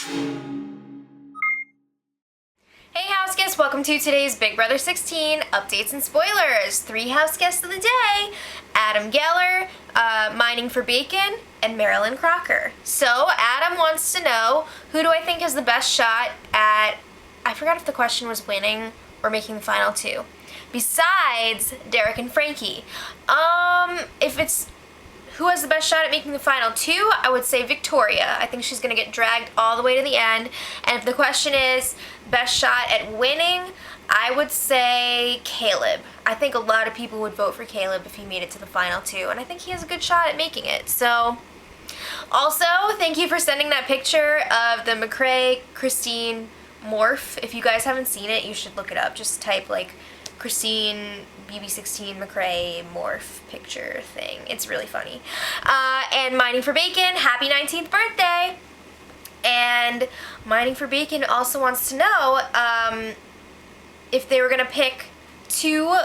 Hey house guests, welcome to today's Big Brother 16 updates and spoilers. 3 house guests of the day: Adam Geller, Mining for Bacon, and Marilyn Crocker. So Adam wants to know, who do I think has the best shot at, I forgot if the question was winning or making the final 2, besides Derek and Frankie. If it's who has the best shot at making the final 2, I would say Victoria. I think she's going to get dragged all the way to the end. And if the question is best shot at winning, I would say Caleb. I think a lot of people would vote for Caleb if he made it to the final 2, and I think he has a good shot at making it. So, also, thank you for sending that picture of the McCrae Christine morph. If you guys haven't seen it, you should look it up. Just type like Christine BB16 McCrae morph picture thing. It's really funny. And Mining for Bacon, happy 19th birthday! And Mining for Bacon also wants to know if they were going to pick 2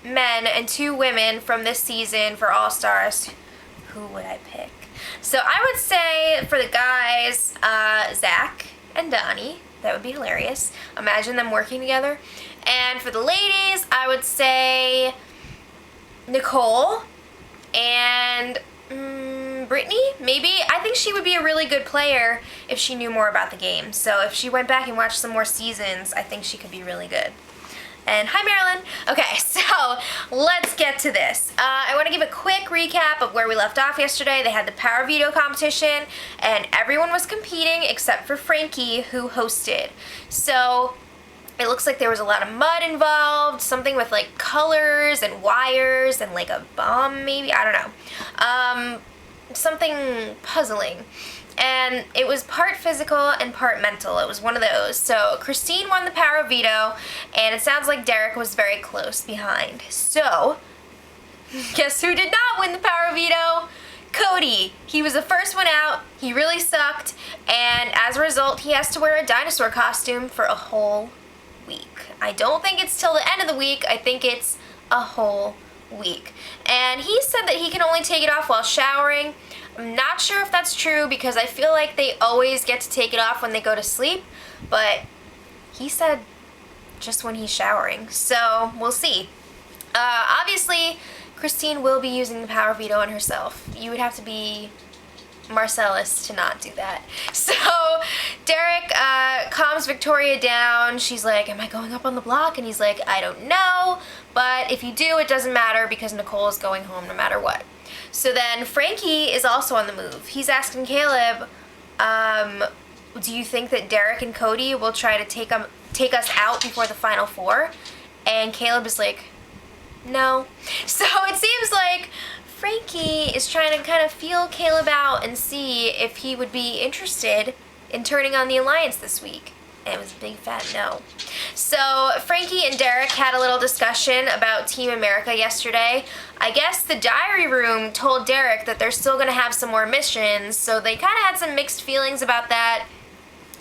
men and 2 women from this season for All-Stars, who would I pick? So I would say for the guys, Zach and Donnie. That would be hilarious. Imagine them working together. And for the ladies, I would say Nicole and Brittany, maybe. I think she would be a really good player if she knew more about the game. So if she went back and watched some more seasons, I think she could be really good. And hi, Marilyn. Okay, so let's get to this. I want to give a quick recap of where we left off yesterday. They had the Power Veto competition, and everyone was competing except for Frankie, who hosted. So it looks like there was a lot of mud involved, something with like colors and wires and like a bomb maybe, I don't know. Something puzzling. And it was part physical and part mental. It was one of those. So Christine won the Power Veto, and it sounds like Derek was very close behind. So, guess who did not win the Power Veto? Cody. He was the first one out. He really sucked, and as a result, he has to wear a dinosaur costume for a whole week. I don't think it's till the end of the week. I think it's a whole week. And he said that he can only take it off while showering. I'm not sure if that's true because I feel like they always get to take it off when they go to sleep, but he said just when he's showering, so we'll see. Obviously, Christine will be using the Power Veto on herself. You would have to be Marcellus to not do that. So Derek calms Victoria down. She's like, am I going up on the block? And he's like, I don't know, but if you do, it doesn't matter because Nicole is going home no matter what. So then Frankie is also on the move. He's asking Caleb, do you think that Derek and Cody will try to take us out before the final 4? And Caleb is like, no. So it seems like Frankie is trying to kind of feel Caleb out and see if he would be interested in turning on the alliance this week. And it was a big fat no. So Frankie and Derek had a little discussion about Team America yesterday. I guess the diary room told Derek that they're still going to have some more missions, so they kind of had some mixed feelings about that.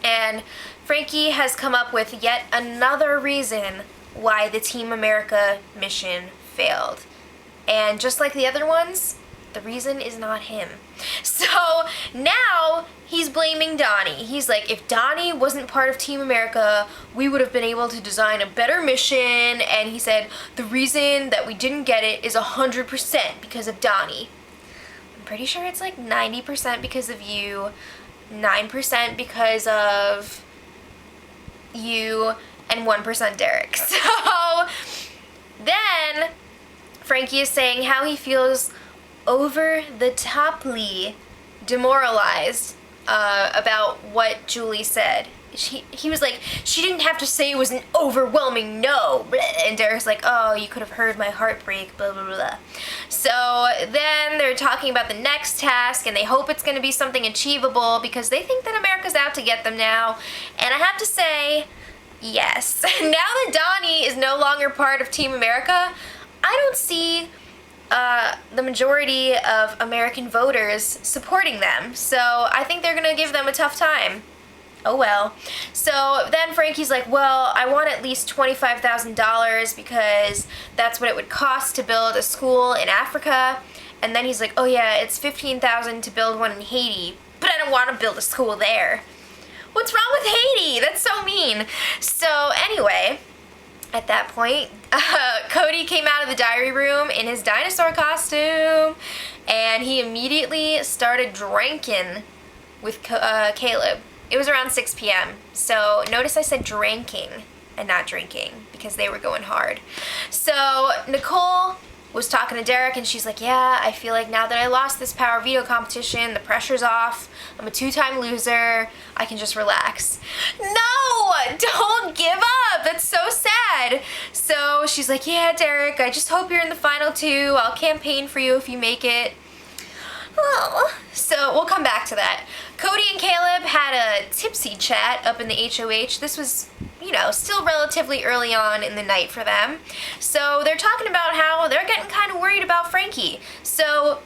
And Frankie has come up with yet another reason why the Team America mission failed. And just like the other ones, the reason is not him. So now he's blaming Donnie. He's like, if Donnie wasn't part of Team America, we would have been able to design a better mission. And he said, the reason that we didn't get it is 100% because of Donnie. I'm pretty sure it's like 90% because of you, 9% because of you, and 1% Derek. So then Frankie is saying how he feels over the toply demoralized about what Julie said. He was like, she didn't have to say it was an overwhelming no. And Derek's like, oh, you could have heard my heart break, blah, blah, blah. So then they're talking about the next task, and they hope it's going to be something achievable because they think that America's out to get them now. And I have to say, yes. Now that Donnie is no longer part of Team America, I don't see the majority of American voters supporting them. So I think they're going to give them a tough time. Oh well. So then Frankie's like, well, I want at least $25,000 because that's what it would cost to build a school in Africa. And then he's like, oh yeah, it's $15,000 to build one in Haiti, but I don't want to build a school there. What's wrong with Haiti? That's so mean. So anyway, at that point, Cody came out of the diary room in his dinosaur costume, and he immediately started drinking with Caleb. It was around 6 p.m. So notice I said drinking and not drinking because they were going hard. So Nicole was talking to Derek, and she's like, yeah, I feel like now that I lost this power veto competition, the pressure's off. I'm a 2-time loser. I can just relax. No! Don't give up! That's so sad. So she's like, yeah, Derek, I just hope you're in the final 2. I'll campaign for you if you make it. Oh. So we'll come back to that. Cody and Caleb had a tipsy chat up in the HOH. This was, you know, still relatively early on in the night for them. So they're talking about how they're getting kind of worried about Frankie. So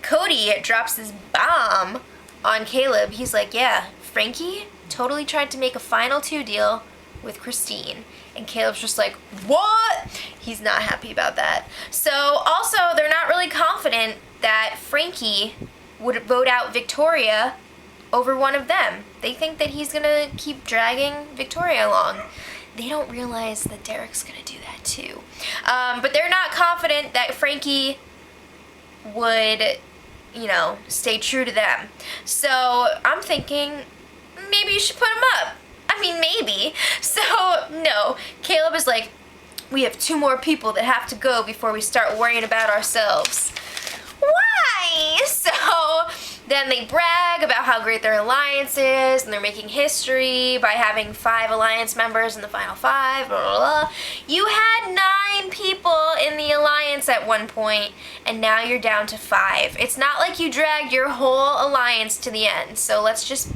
Cody drops this bomb on Caleb. He's like, yeah, Frankie totally tried to make a final 2 deal with Christine. And Caleb's just like, what? He's not happy about that. So also, they're not really confident that Frankie would vote out Victoria over one of them. They think that he's gonna keep dragging Victoria along. They don't realize that Derek's gonna do that too. But they're not confident that Frankie would, you know, stay true to them. So I'm thinking maybe you should put him up. I mean, maybe. So no, Caleb is like, we have 2 more people that have to go before we start worrying about ourselves. Why? So then they brag about how great their alliance is, and they're making history by having 5 alliance members in the final 5, blah, blah, blah. You had 9 people in the alliance at one point, and now you're down to 5. It's not like you dragged your whole alliance to the end, so let's just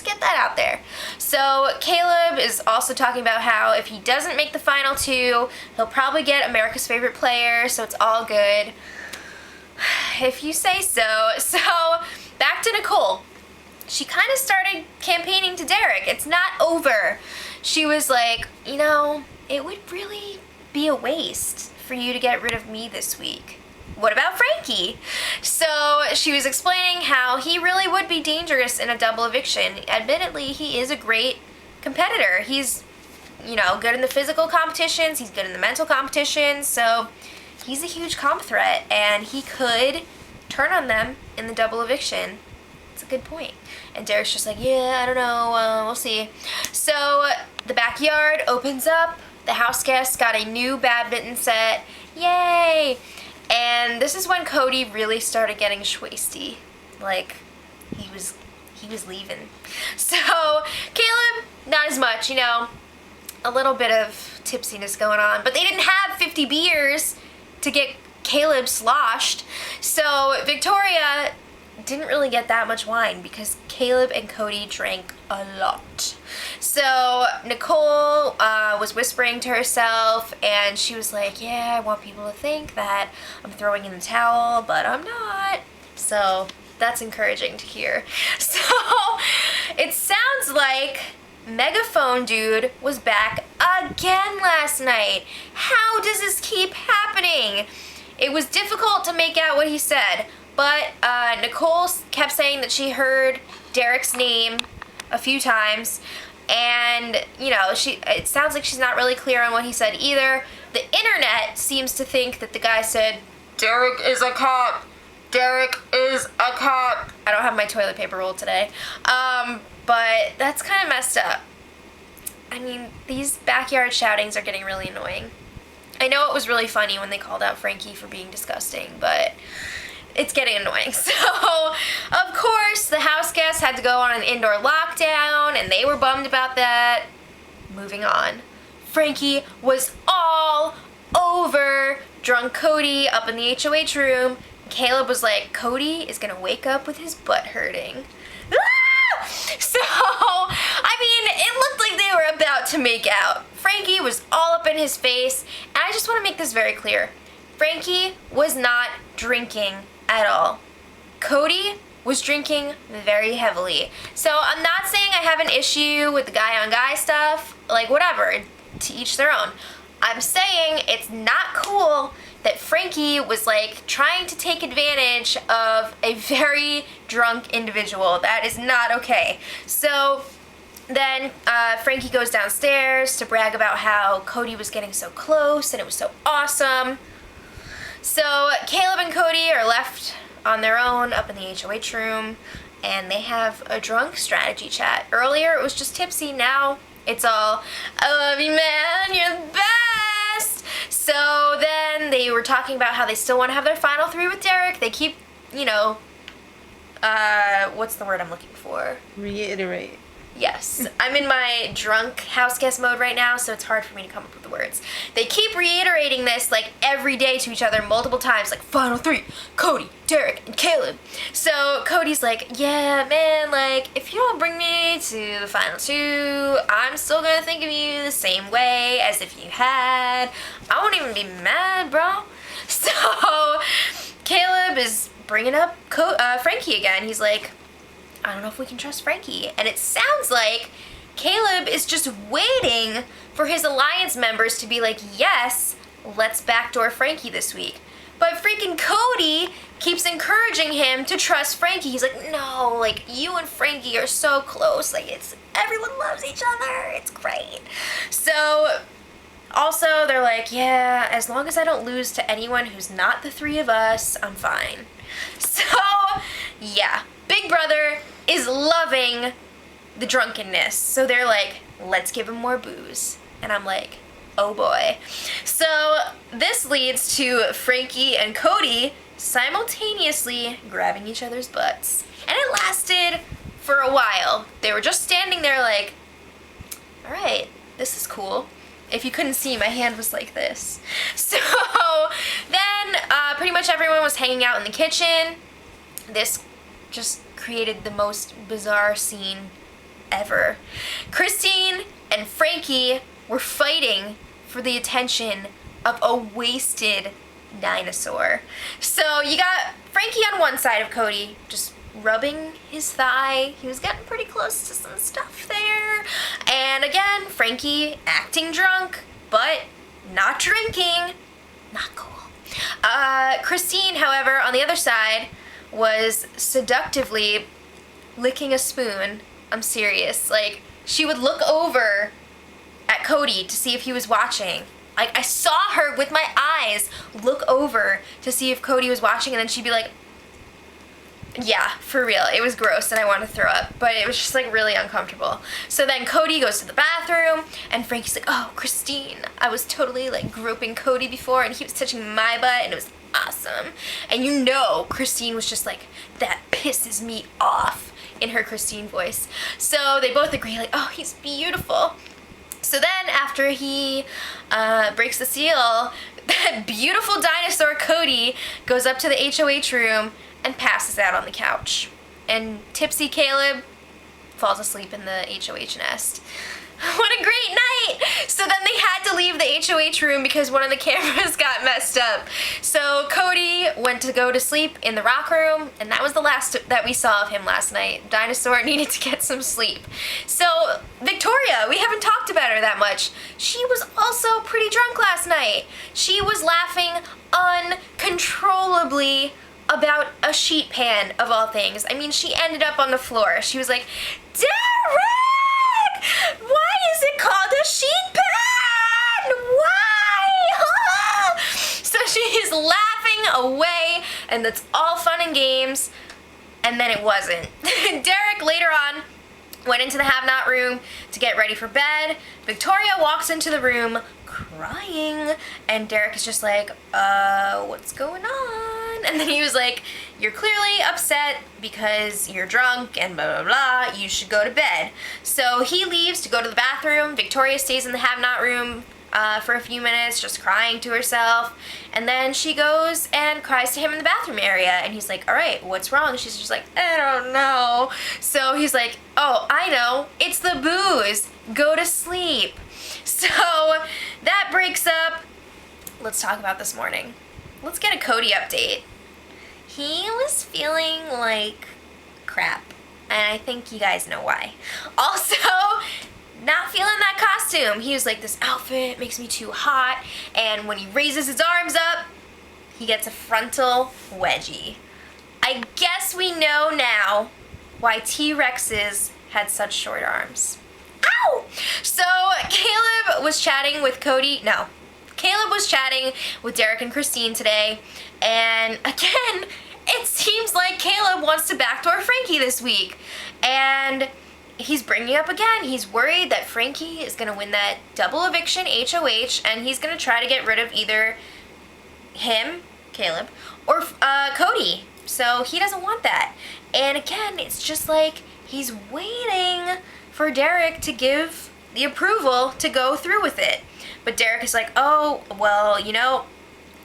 get that out there. So Caleb is also talking about how if he doesn't make the final 2, he'll probably get America's Favorite Player, so it's all good. If you say so. So, back to Nicole. She kind of started campaigning to Derek. It's not over. She was like, you know, it would really be a waste for you to get rid of me this week. What about Frankie? So, she was explaining how he really would be dangerous in a double eviction. Admittedly, he is a great competitor. He's, you know, good in the physical competitions. He's good in the mental competitions. So he's a huge comp threat, and he could turn on them in the double eviction. It's a good point. And Derek's just like, yeah, I don't know, we'll see. So the backyard opens up. The house guests got a new badminton set. Yay! And this is when Cody really started getting schwasty. Like, he was leaving. So Caleb, not as much, you know, a little bit of tipsiness going on. But they didn't have 50 beers to get Caleb sloshed. So Victoria didn't really get that much wine because Caleb and Cody drank a lot. So Nicole was whispering to herself, and she was like, yeah, I want people to think that I'm throwing in the towel, but I'm not. So that's encouraging to hear. So it sounds like Megaphone Dude was back again last night. How does this keep happening? It was difficult to make out what he said, but Nicole kept saying that she heard Derek's name a few times, and, you know, it sounds like she's not really clear on what he said either. The internet seems to think that the guy said, Derek is a cop. Derek is a cop. I don't have my toilet paper roll today. But that's kind of messed up. I mean, these backyard shoutings are getting really annoying. I know it was really funny when they called out Frankie for being disgusting, but it's getting annoying. So, of course, the house guests had to go on an indoor lockdown, and they were bummed about that. Moving on. Frankie was all over drunk Cody up in the HOH room. Caleb was like, Cody is gonna wake up with his butt hurting. So, I mean, it looked like they were about to make out. Frankie was all up in his face, and I just want to make this very clear. Frankie was not drinking at all. Cody was drinking very heavily. So I'm not saying I have an issue with the guy-on-guy stuff, like whatever, to each their own. I'm saying it's not cool that Frankie was like trying to take advantage of a very drunk individual. That is not okay. So Then Frankie goes downstairs to brag about how Cody was getting so close and it was so awesome. So Caleb and Cody are left on their own up in the HOH room, and they have a drunk strategy chat. Earlier it was just tipsy, now it's all, I love you, man, you're the best. So then they were talking about how they still want to have their final 3 with Derek. They keep, what's the word I'm looking for? Reiterate. Yes. I'm in my drunk house guest mode right now, so it's hard for me to come up with the words. They keep reiterating this, like, every day to each other multiple times, like, final 3, Cody, Derek, and Caleb. So Cody's like, yeah, man, like, if you don't bring me to the final 2, I'm still gonna think of you the same way as if you had. I won't even be mad, bro. So Caleb is bringing up Frankie again. He's like, I don't know if we can trust Frankie. And it sounds like Caleb is just waiting for his alliance members to be like, yes, let's backdoor Frankie this week. But freaking Cody keeps encouraging him to trust Frankie. He's like, no, like, you and Frankie are so close. Like, everyone loves each other. It's great. So also they're like, yeah, as long as I don't lose to anyone who's not the 3 of us, I'm fine. So yeah, Big Brother is loving the drunkenness. So they're like, let's give him more booze. And I'm like, oh boy. So this leads to Frankie and Cody simultaneously grabbing each other's butts. And it lasted for a while. They were just standing there like, all right, this is cool. If you couldn't see, my hand was like this. So then pretty much everyone was hanging out in the kitchen. This just created the most bizarre scene ever. Christine and Frankie were fighting for the attention of a wasted dinosaur. So you got Frankie on one side of Cody, just rubbing his thigh. He was getting pretty close to some stuff there. And again, Frankie acting drunk, but not drinking. Not cool. Christine, however, on the other side, was seductively licking a spoon. I'm serious. Like, she would look over at Cody to see if he was watching. Like, I saw her with my eyes look over to see if Cody was watching, and then she'd be like, yeah, for real. It was gross and I wanted to throw up, but it was just like really uncomfortable. So then Cody goes to the bathroom and Frankie's like, oh, Christine, I was totally like groping Cody before and he was touching my butt and it was awesome. And Christine was just like, that pisses me off, in her Christine voice. So they both agree like, oh, he's beautiful. So then after he breaks the seal, that beautiful dinosaur Cody goes up to the HOH room and passes out on the couch. And tipsy Caleb falls asleep in the HOH nest. What a great night! So then they had to leave the HOH room because one of the cameras got messed up. So Cody went to go to sleep in the rock room, and that was the last that we saw of him last night. Dinosaur needed to get some sleep. So Victoria, we haven't talked about her that much. She was also pretty drunk last night. She was laughing uncontrollably about a sheet pan, of all things. I mean, she ended up on the floor. She was like, Derek! Why is it called a sheet pan? Why? So she is laughing away, and that's all fun and games, and then it wasn't. Derek later on went into the have-not room to get ready for bed. Victoria walks into the room crying, and Derek is just like, what's going on? And then he was like, you're clearly upset because you're drunk and blah, blah, blah. You should go to bed. So he leaves to go to the bathroom. Victoria stays in the have-not room for a few minutes, just crying to herself. And then she goes and cries to him in the bathroom area. And he's like, all right, what's wrong? She's just like, I don't know. So he's like, oh, I know. It's the booze. Go to sleep. So that breaks up. Let's talk about this morning. Let's get a Cody update. He was feeling like crap, and I think you guys know why. Also, not feeling that costume. He was like, this outfit makes me too hot, and when he raises his arms up, he gets a frontal wedgie. I guess we know now why T-Rexes had such short arms. Ow! So Caleb was chatting with Caleb was chatting with Derek and Christine today, and again, it seems like Caleb wants to backdoor Frankie this week. And he's bringing up again, he's worried that Frankie is going to win that double eviction HOH, and he's going to try to get rid of either him, Caleb, or Cody. So he doesn't want that. And again, it's just like he's waiting for Derek to give the approval to go through with it. But Derek is like, oh, well, you know,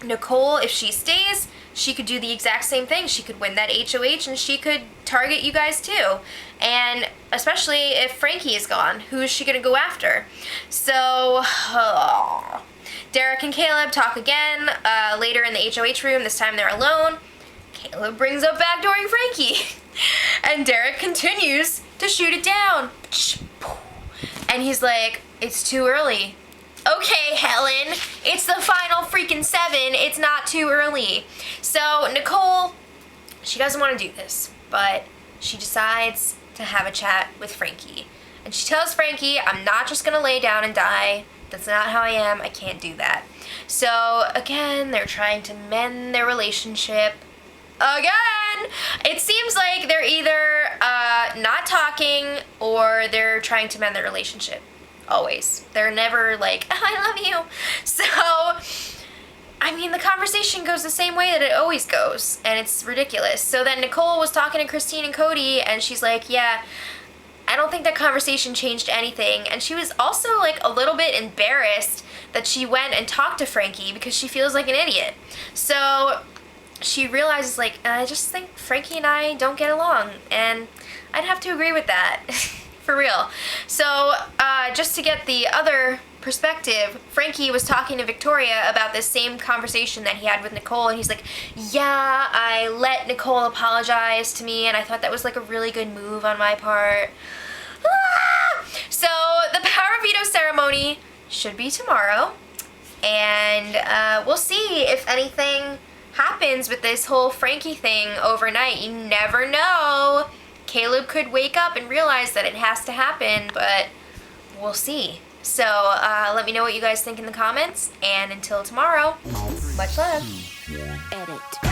Nicole, if she stays, she could do the exact same thing. She could win that HOH and she could target you guys too. And especially if Frankie is gone, who is she going to go after? So, Derek and Caleb talk again later in the HOH room. This time they're alone. Caleb brings up backdooring Frankie. And Derek continues to shoot it down. And he's like, it's too early. Okay, Helen, it's the final freaking 7. It's not too early. So Nicole, she doesn't want to do this, but she decides to have a chat with Frankie. And she tells Frankie, I'm not just going to lay down and die. That's not how I am. I can't do that. So again, they're trying to mend their relationship. Again, it seems like they're either not talking or they're trying to mend their relationship. Always. They're never like, oh, I love you. So, I mean, the conversation goes the same way that it always goes, and it's ridiculous. So then Nicole was talking to Christine and Cody, and she's like, yeah, I don't think that conversation changed anything. And she was also like a little bit embarrassed that she went and talked to Frankie because she feels like an idiot. So she realizes, like, I just think Frankie and I don't get along, and I'd have to agree with that. For real. So, just to get the other perspective, Frankie was talking to Victoria about this same conversation that he had with Nicole, and he's like, yeah, I let Nicole apologize to me, and I thought that was like a really good move on my part. Ah! So, the power veto ceremony should be tomorrow, and we'll see if anything happens with this whole Frankie thing overnight. You never know. Caleb could wake up and realize that it has to happen, but we'll see. So let me know what you guys think in the comments, and until tomorrow, much love. Edit.